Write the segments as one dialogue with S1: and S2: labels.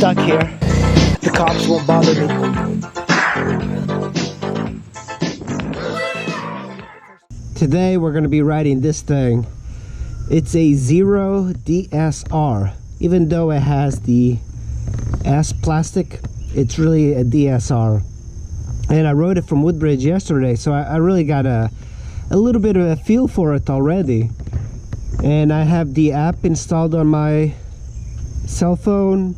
S1: stuck here. The cops won't bother me. Today we're going to be riding this thing. It's a Zero DSR. Even though it has the S plastic, it's really a DSR. And I rode it from Woodbridge yesterday, so I really got a little bit of a feel for it already. And I have the app installed on my cell phone.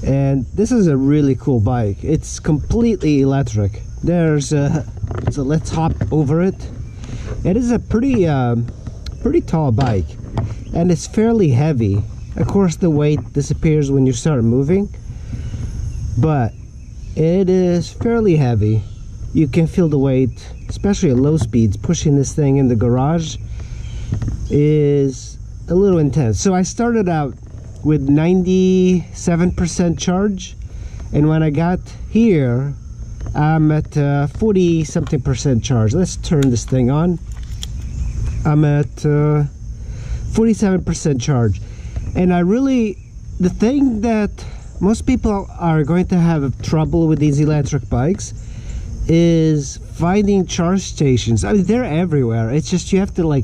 S1: And this is a really cool bike. It's completely electric. So let's hop over it. It is a pretty tall bike, and it's fairly heavy. Of course, the weight disappears when you start moving, but it is fairly heavy. You can feel the weight, especially at low speeds. Pushing this thing in the garage is a little intense. So I started out with 97% charge, and when I got here I'm at 40 something percent charge. Let's turn this thing on. I'm at 47% charge, and the thing that most people are going to have trouble with these electric bikes is finding charge stations. I mean, they're everywhere. It's just you have to like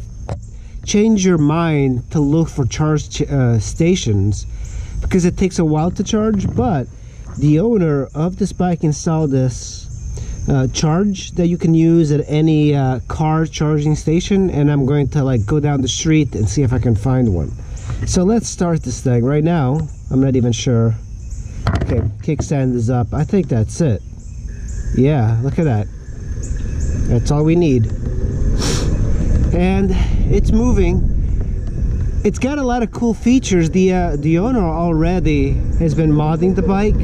S1: change your mind to look for charge stations, because it takes a while to charge. But the owner of this bike installed this charge that you can use at any car charging station, and I'm going to like go down the street and see if I can find one. So let's start this thing right now. I'm not even sure. Okay, kickstand is up. I think that's it. Yeah, look at that. That's all we need. And it's moving. It's got a lot of cool features. The owner already has been modding the bike.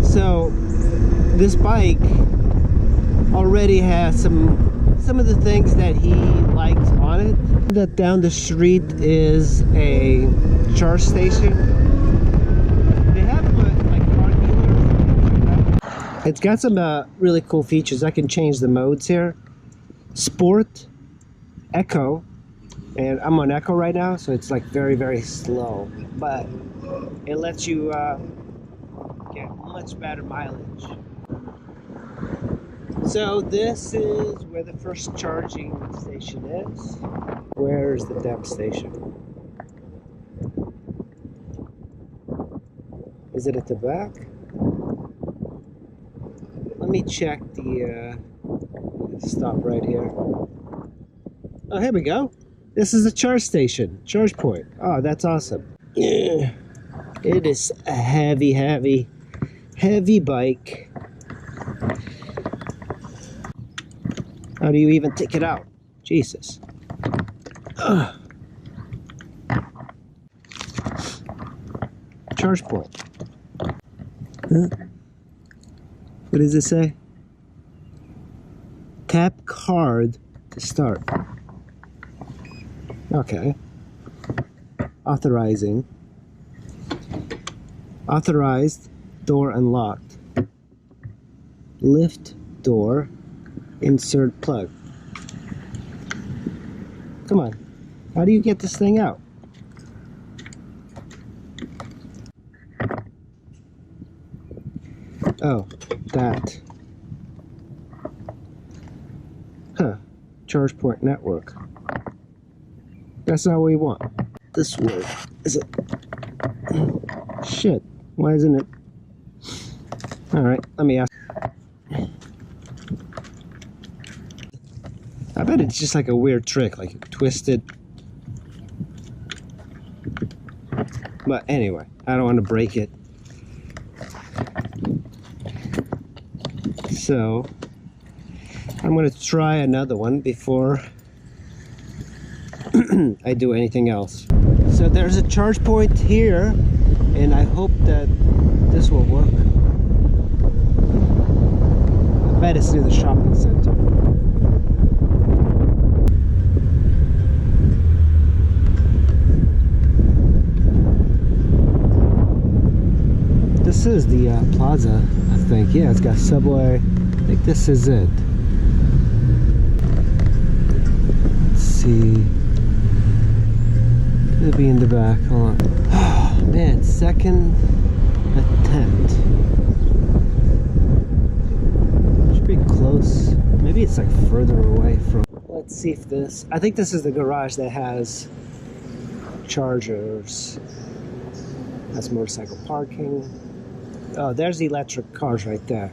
S1: So this bike already has some of the things that he likes on it. That down the street is a charge station. They have them at like car dealers. It's got some really cool features. I can change the modes here. Sport, Eco, and I'm on Eco right now, so it's like very, very slow, but it lets you get much better mileage. So this is where the first charging station is. Where's the depth station? Is it at the back? Let me check the stop right here. Oh, here we go. This is a charge station, charge point. Oh, that's awesome. Yeah. It is a heavy bike. How do you even take it out? Jesus. Ugh. Charge point. Huh? What does it say? Tap card to start. Okay. Authorizing. Authorized. Door unlocked. Lift door. Insert plug. Come on. How do you get this thing out? Oh, that. Huh. Charge point network. That's not what we want. This way. Is it? Shit. Why isn't it? Alright, let me ask. I bet it's just like a weird trick, like twisted. But anyway, I don't want to break it. So I'm going to try another one before I do anything else. So there's a charge point here, and I hope that this will work. I bet it's near the shopping center. This is the plaza, I think. Yeah, it's got Subway. I think this is it. Let's see. It'll be in the back. Hold on. Man, second attempt. Should be close. Maybe it's like further away from. Let's see if this. I think this is the garage that has chargers. That's motorcycle parking. Oh, there's the electric cars right there.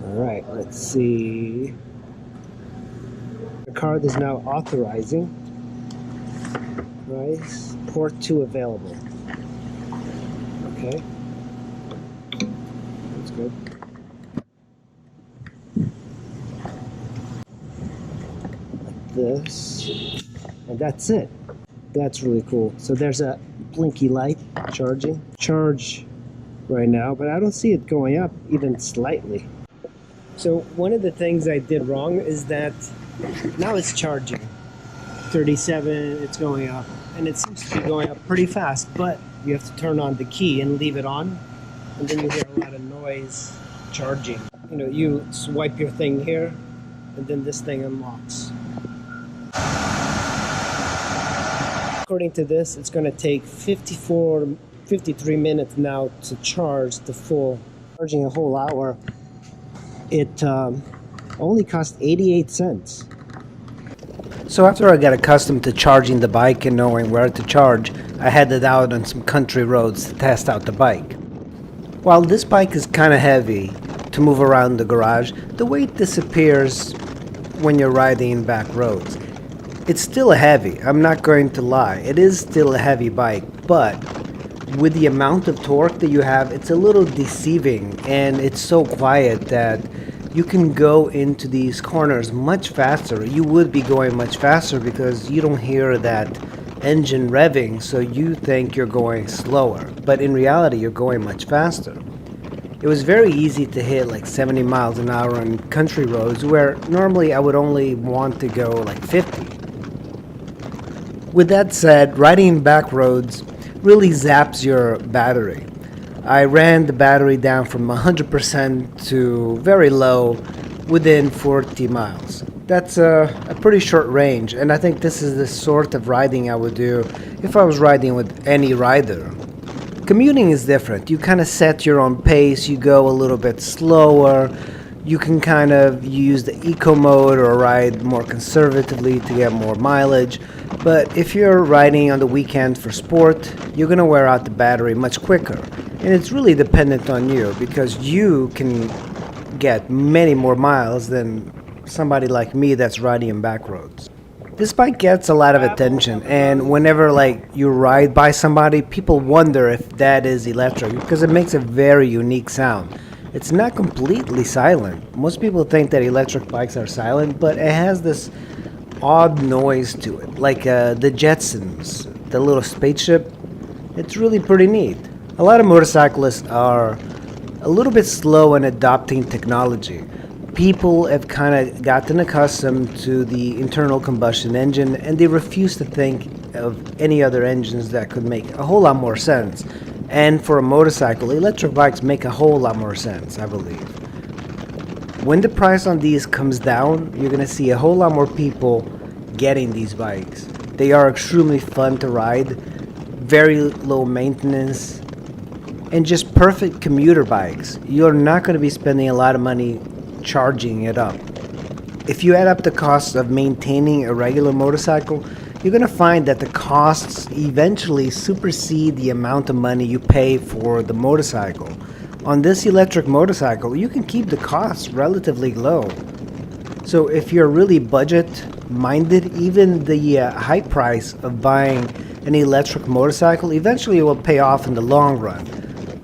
S1: Alright, let's see. The card is now authorizing. Price, port 2 available. Okay. That's good. Like this. And that's it. That's really cool. So there's a blinky light charging. Charge right now, but I don't see it going up even slightly. So one of the things I did wrong is that now it's charging. 37, it's going up. And it seems to be going up pretty fast, but you have to turn on the key and leave it on. And then you hear a lot of noise charging. You know, you swipe your thing here, and then this thing unlocks. According to this, it's going to take 53 minutes now to charge the full. Charging a whole hour, it only cost 88 cents. So after I got accustomed to charging the bike and knowing where to charge, I headed out on some country roads to test out the bike. While this bike is kind of heavy to move around the garage, the weight disappears when you're riding back roads. It's still heavy, I'm not going to lie. It is still a heavy bike, but with the amount of torque that you have, it's a little deceiving, and it's so quiet that you can go into these corners much faster. You would be going much faster because you don't hear that engine revving, so you think you're going slower, but in reality you're going much faster. It was very easy to hit like 70 miles an hour on country roads where normally I would only want to go like 50. With that said, riding back roads really zaps your battery. I ran the battery down from 100% to very low within 40 miles. That's a pretty short range, and I think this is the sort of riding I would do if I was riding with any rider. Commuting is different. You kind of set your own pace, you go a little bit slower, you can kind of use the eco mode or ride more conservatively to get more mileage. But if you're riding on the weekend for sport, you're going to wear out the battery much quicker. And it's really dependent on you because you can get many more miles than somebody like me that's riding in back roads. This bike gets a lot of attention, and whenever you ride by somebody, people wonder if that is electric because it makes a very unique sound. It's not completely silent. Most people think that electric bikes are silent, but it has this odd noise to it, like the Jetsons, the little spaceship. It's really pretty neat. A lot of motorcyclists are a little bit slow in adopting technology. People have kind of gotten accustomed to the internal combustion engine, and they refuse to think of any other engines that could make a whole lot more sense. And for a motorcycle, electric bikes make a whole lot more sense, I believe. When the price on these comes down, you're going to see a whole lot more people getting these bikes. They are extremely fun to ride, very low maintenance, and just perfect commuter bikes. You're not going to be spending a lot of money charging it up. If you add up the costs of maintaining a regular motorcycle, you're going to find that the costs eventually supersede the amount of money you pay for the motorcycle. On this electric motorcycle, you can keep the costs relatively low. So if you're really budget-minded, even the high price of buying an electric motorcycle eventually will pay off in the long run.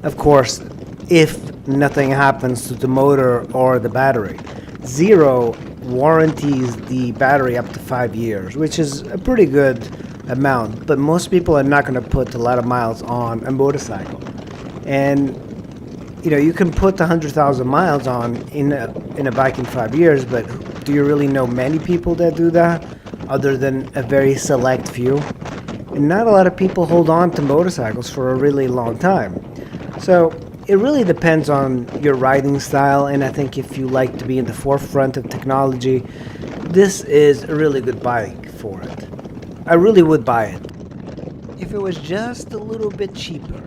S1: Of course, if nothing happens to the motor or the battery. Zero warranties the battery up to 5 years, which is a pretty good amount, but most people are not going to put a lot of miles on a motorcycle. And you can put 100,000 miles on in a bike in 5 years, but do you really know many people that do that other than a very select few? And not a lot of people hold on to motorcycles for a really long time. So it really depends on your riding style, and I think if you like to be in the forefront of technology, this is a really good bike for it. I really would buy it if it was just a little bit cheaper.